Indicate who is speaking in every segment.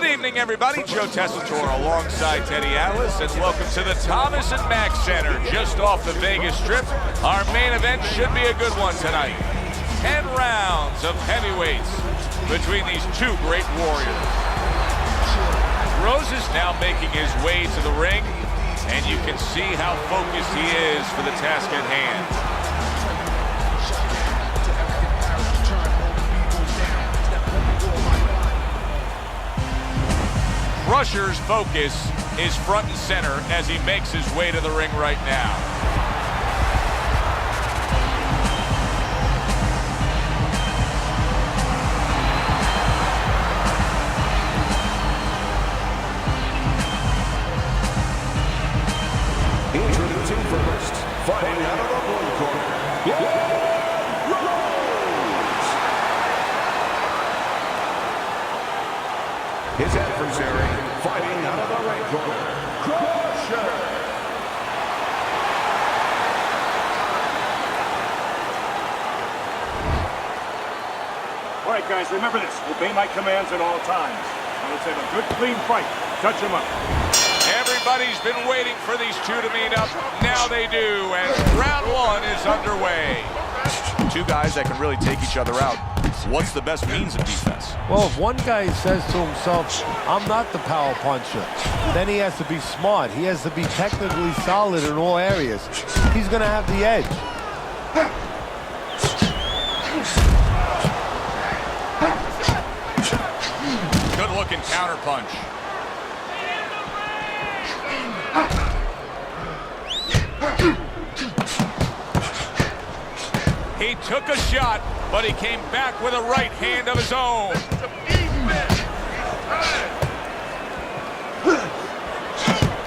Speaker 1: Good evening, everybody. Joe Tessitore alongside Teddy Atlas, and welcome to the Thomas and Mack Center, just off the Vegas Strip. Our main event should be a good one tonight. 10 rounds of heavyweights between these two great warriors. Rose is now making his way to the ring, and you can see how focused he is for the task at hand. Crusher's focus is front and center as he makes his way to the ring right now.
Speaker 2: Introducing first, fighting out of the blue corner, his adversary, fighting out of the red corner, Crusher.
Speaker 3: All right, guys, remember this. Obey my commands at all times. Now let's have a good, clean fight. Touch him up.
Speaker 1: Everybody's been waiting for these two to meet up. Now they do, and round one is underway. Two guys that can really take each other out. What's the best means of defense?
Speaker 4: Well, if one guy says to himself, I'm not the power puncher, then he has to be smart. He has to be technically solid in all areas. He's going to have the edge.
Speaker 1: Good-looking counter punch. He took a shot, but he came back with a right hand of his own.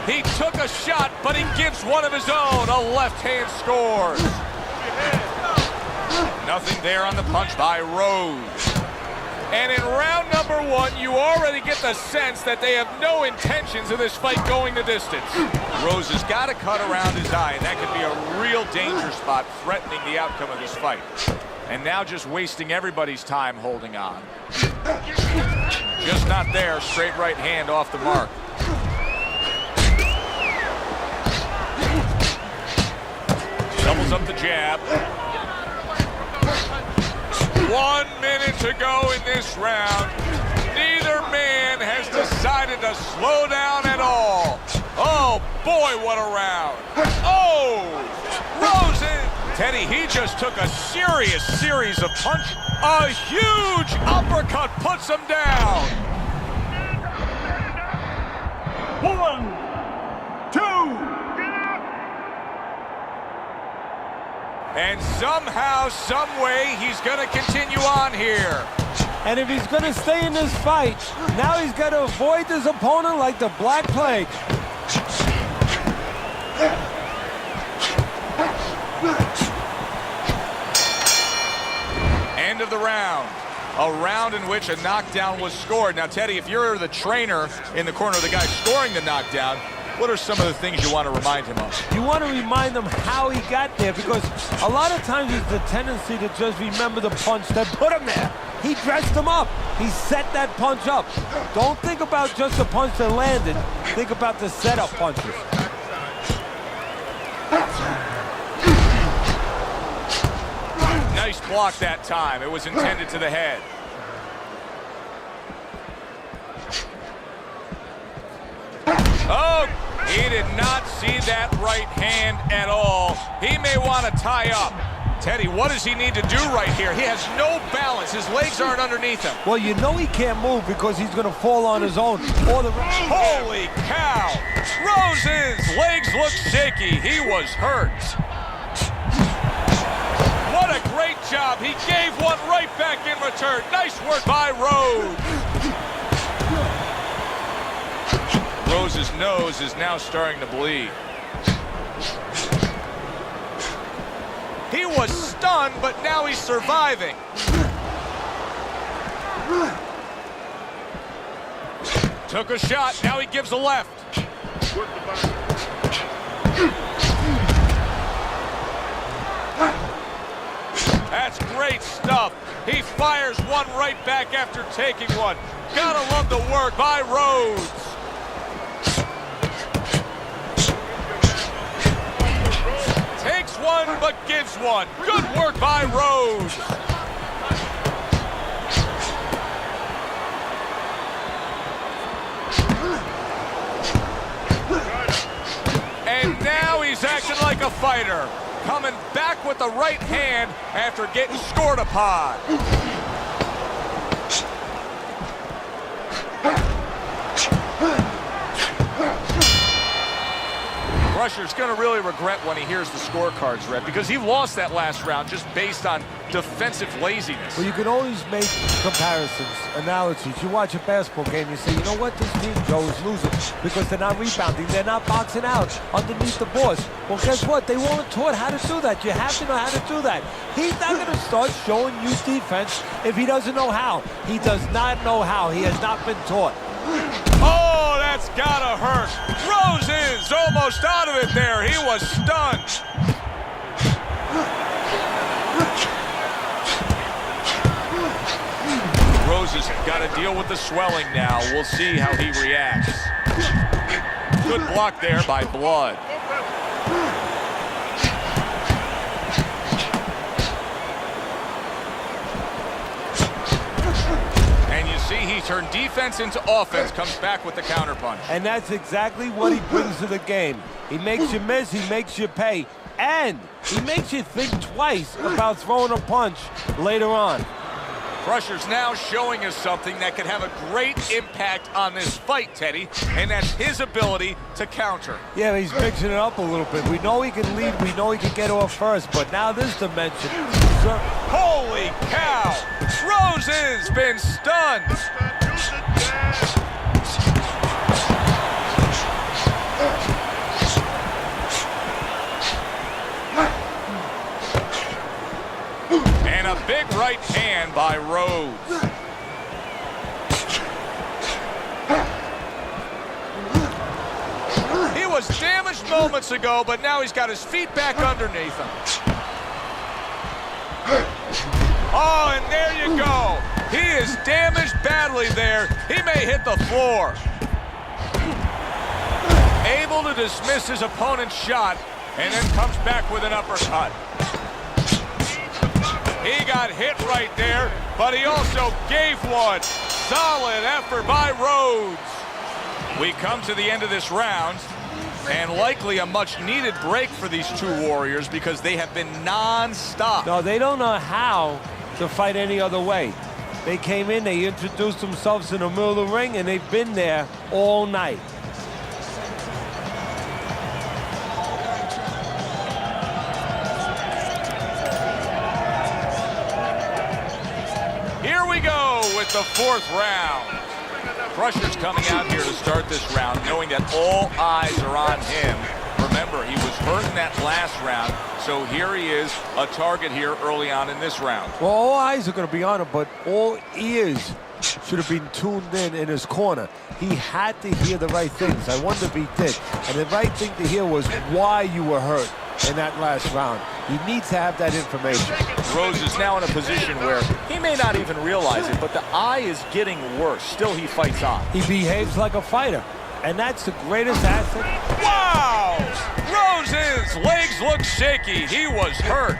Speaker 1: He took a shot, but he gives one of his own. A left hand scores. Nothing there on the punch by Rose. And in round number one, you already get the sense that they have no intentions of this fight going the distance. Rose has got to cut around his eye, and that could be a real danger spot threatening the outcome of this fight. And now just wasting everybody's time holding on. Just not there. Straight right hand off the mark. Doubles up the jab. 1 minute to go in this round. Neither man has decided to slow down at all. Oh, boy, what a round. Oh, Rosen. Teddy, he just took a serious series of punches. A huge uppercut puts him down.
Speaker 3: 1, 2.
Speaker 1: And somehow, some way, he's going to continue on here.
Speaker 4: And if he's going to stay in this fight, now he's got to avoid his opponent like the Black Plague.
Speaker 1: End of the round. A round in which a knockdown was scored. Now, Teddy, if you're the trainer in the corner of the guy scoring the knockdown, what are some of the things you want to remind him of?
Speaker 4: You want to remind him how he got there, because a lot of times it's the tendency to just remember the punch that put him there. He dressed him up. He set that punch up. Don't think about just the punch that landed. Think about the setup punches.
Speaker 1: Nice block that time. It was intended to the head. Oh, he did not see that right hand at all. He may want to tie up. Teddy, what does he need to do right here? He has no balance. His legs aren't underneath him.
Speaker 4: Well, you know he can't move because he's going to fall on his own.
Speaker 1: Holy cow! Rose's legs look shaky. He was hurt. What a great job. He gave one right back in return. Nice work by Rose. Rose's nose is now starting to bleed. He was stunned, but now he's surviving. Took a shot, now he gives a left. That's great stuff. He fires one right back after taking one. Gotta love the work by Rhodes. Takes one, but gives one. Good work by Rhodes. And now he's acting like a fighter. Coming back with the right hand after getting scored upon. Crusher's going to really regret when he hears the scorecards, Red, because he lost that last round just based on defensive laziness.
Speaker 4: Well, you can always make comparisons, analogies. You watch a basketball game, you say, you know what, this team, Joe, is losing because they're not rebounding, they're not boxing out underneath the boards. Well, guess what? They weren't taught how to do that. You have to know how to do that. He's not going to start showing you defense if he doesn't know how. He does not know how. He has not been taught.
Speaker 1: Oh, that's gotta hurt. Rose is almost out of it there. He was stunned. Rose has got to deal with the swelling now. We'll see how he reacts. Good block there by Blood. He turned defense into offense, comes back with the counterpunch.
Speaker 4: And that's exactly what he brings to the game. He makes you miss, he makes you pay, and he makes you think twice about throwing a punch later on.
Speaker 1: Crusher's now showing us something that could have a great impact on this fight, Teddy, and that's his ability to counter.
Speaker 4: Yeah, he's mixing it up a little bit. We know he can lead, we know he can get off first, but now this dimension.
Speaker 1: Holy cow! Rose has been stunned. And a big right hand by Rhodes. He was damaged moments ago, but now he's got his feet back underneath him. Oh, and there you go. He is damaged badly there. He may hit the floor. Able to dismiss his opponent's shot, and then comes back with an uppercut. He got hit right there, but he also gave one. Solid effort by Rhodes. We come to the end of this round, and likely a much-needed break for these two warriors because they have been non-stop.
Speaker 4: No, they don't know how to fight any other way. They came in, they introduced themselves in the middle of the ring, and they've been there all night.
Speaker 1: Here we go with the fourth round. Crusher's coming out here to start this round, knowing that all eyes are on him. Remember, he was hurt in that last round, so here he is, a target here early on in this round.
Speaker 4: Well, all eyes are going to be on him, but all ears should have been tuned in his corner. He had to hear the right things. I wonder if he did. And the right thing to hear was why you were hurt in that last round. He needs to have that information.
Speaker 1: Rose is now in a position where he may not even realize it, but the eye is getting worse. Still, he fights on.
Speaker 4: He behaves like a fighter, and that's the greatest asset.
Speaker 1: Wow! Rose's legs look shaky. He was hurt.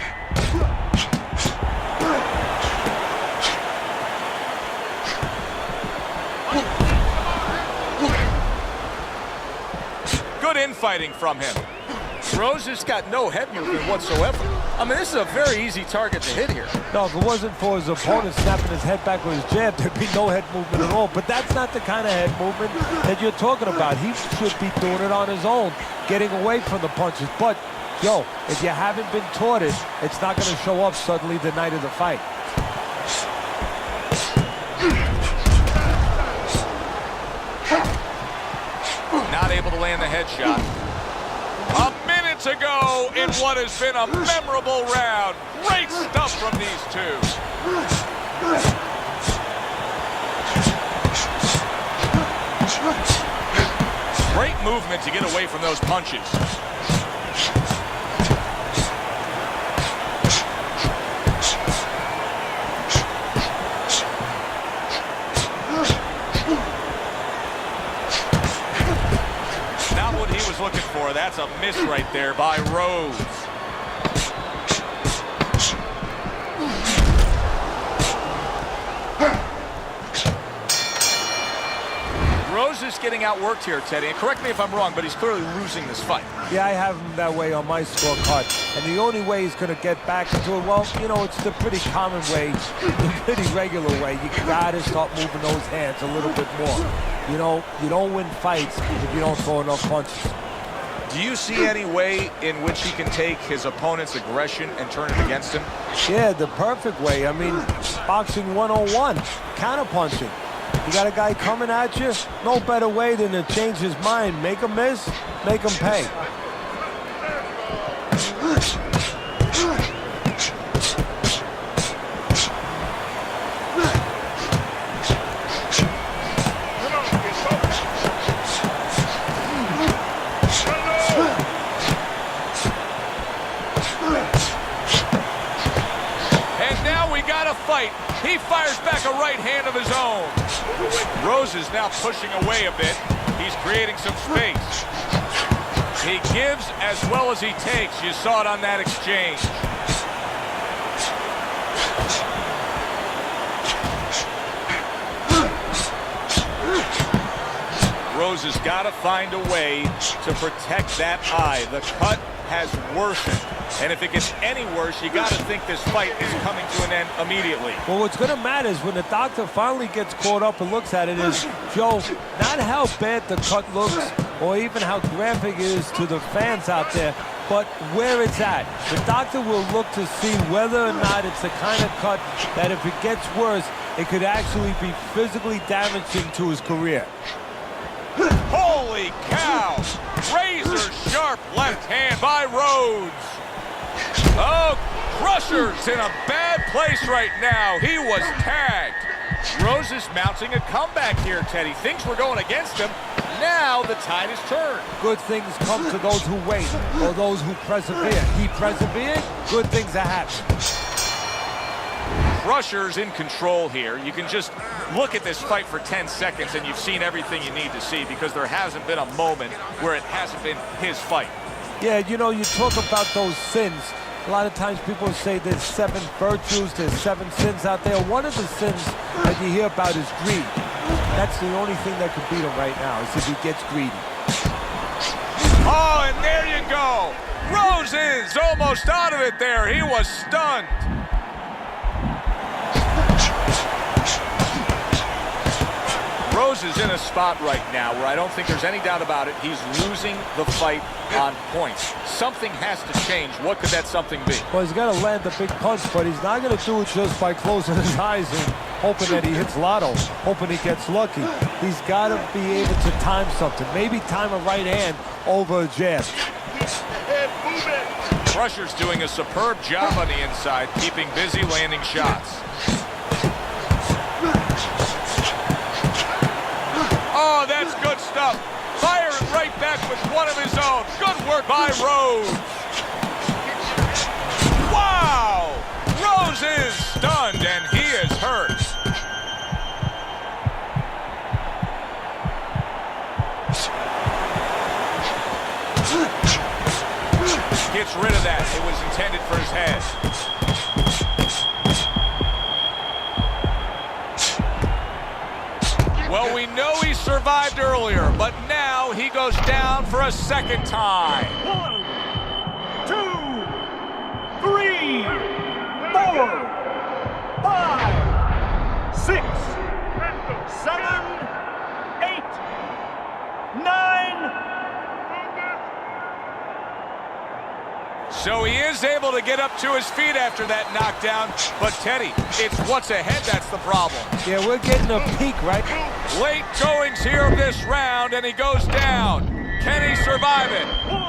Speaker 1: Good infighting from him. Rose has got no head movement whatsoever. I mean, this is a very easy target to hit here.
Speaker 4: No, if it wasn't for his opponent snapping his head back with his jab, there'd be no head movement at all. But that's not the kind of head movement that you're talking about. He should be doing it on his own, getting away from the punches. But, yo, if you haven't been taught it, it's not going to show up suddenly the night of the fight.
Speaker 1: Not able to land the headshot. A minute to go in what has been a memorable round. Great stuff from these two. Great movement to get away from those punches. Baltimore. That's a miss right there by Rose. Rose is getting outworked here, Teddy. And correct me if I'm wrong, but he's clearly losing this fight.
Speaker 4: Yeah, I have him that way on my scorecard. And the only way he's going to get back into it, well, you know, it's the pretty common way, the pretty regular way. You got to start moving those hands a little bit more. You know, you don't win fights if you don't throw enough punches.
Speaker 1: Do you see any way in which he can take his opponent's aggression and turn it against him?
Speaker 4: Yeah, the perfect way. I mean, boxing 101, counterpunching. You got a guy coming at you, no better way than to change his mind. Make him miss, make him pay.
Speaker 1: And now we got a fight. He fires back a right hand of his own. Rose is now pushing away a bit. He's creating some space. He gives as well as he takes. You saw it on that exchange. Rose has got to find a way to protect that eye. The cut has worsened. And if it gets any worse, you got to think this fight is coming to an end immediately.
Speaker 4: Well, what's going to matter is when the doctor finally gets caught up and looks at it is, Joe, not how bad the cut looks or even how graphic it is to the fans out there, but where it's at. The doctor will look to see whether or not it's the kind of cut that if it gets worse, it could actually be physically damaging to his career.
Speaker 1: Holy cow! Razor sharp left hand by Rhodes. Oh, Crusher's in a bad place right now. He was tagged. Rose is mounting a comeback here, Teddy. Things were going against him. Now the tide is turned.
Speaker 4: Good things come to those who wait or those who persevere. He persevered, good things are happening.
Speaker 1: Crusher's in control here. You can just look at this fight for 10 seconds and you've seen everything you need to see because there hasn't been a moment where it hasn't been his fight.
Speaker 4: Yeah, you know, you talk about those sins. A lot of times people say there's 7 virtues, there's 7 sins out there. One of the sins that you hear about is greed. That's the only thing that could beat him right now, is if he gets greedy.
Speaker 1: Oh, and there you go. Rose is almost out of it there. He was stunned. Rose is in a spot right now where I don't think there's any doubt about it. He's losing the fight on points. Something has to change. What could that something be?
Speaker 4: Well, he's got to land a big punch, but he's not going to do it just by closing his eyes and hoping that he hits lotto, hoping he gets lucky. He's got to be able to time something. Maybe time a right hand over a jab.
Speaker 1: Crusher's doing a superb job on the inside, keeping busy landing shots. Oh, that's good stuff. Firing right back with one of his own. Good work by Rose. Wow! Rose is stunned and he is hurt. Gets rid of that. It was intended for his head. Well, we know he survived earlier, but now he goes down for a second time.
Speaker 3: 1, 2, 3, 4, 5, 6, 7, 8, 9.
Speaker 1: So he is able to get up to his feet after that knockdown, but Teddy, it's what's ahead that's the problem.
Speaker 4: Yeah, we're getting a peak, right?
Speaker 1: Late goings here of this round, and he goes down. Can he survive it?
Speaker 3: 1,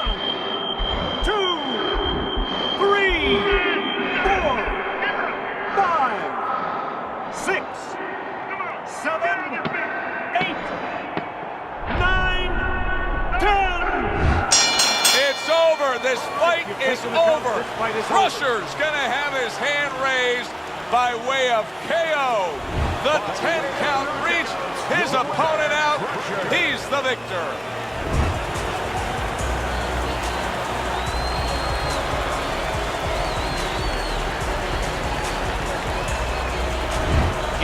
Speaker 3: 2, 3, 4, 5, 6, 7, 8, 9, 10.
Speaker 1: It's over. This fight is over. Crusher's gonna have his hand raised by way of KO. The 10 count reached. His opponent out. He's the victor.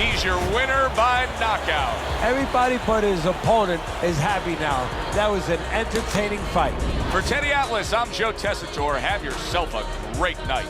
Speaker 1: He's your winner by knockout.
Speaker 4: Everybody but his opponent is happy now. That was an entertaining fight.
Speaker 1: For Teddy Atlas, I'm Joe Tessitore. Have yourself a great night.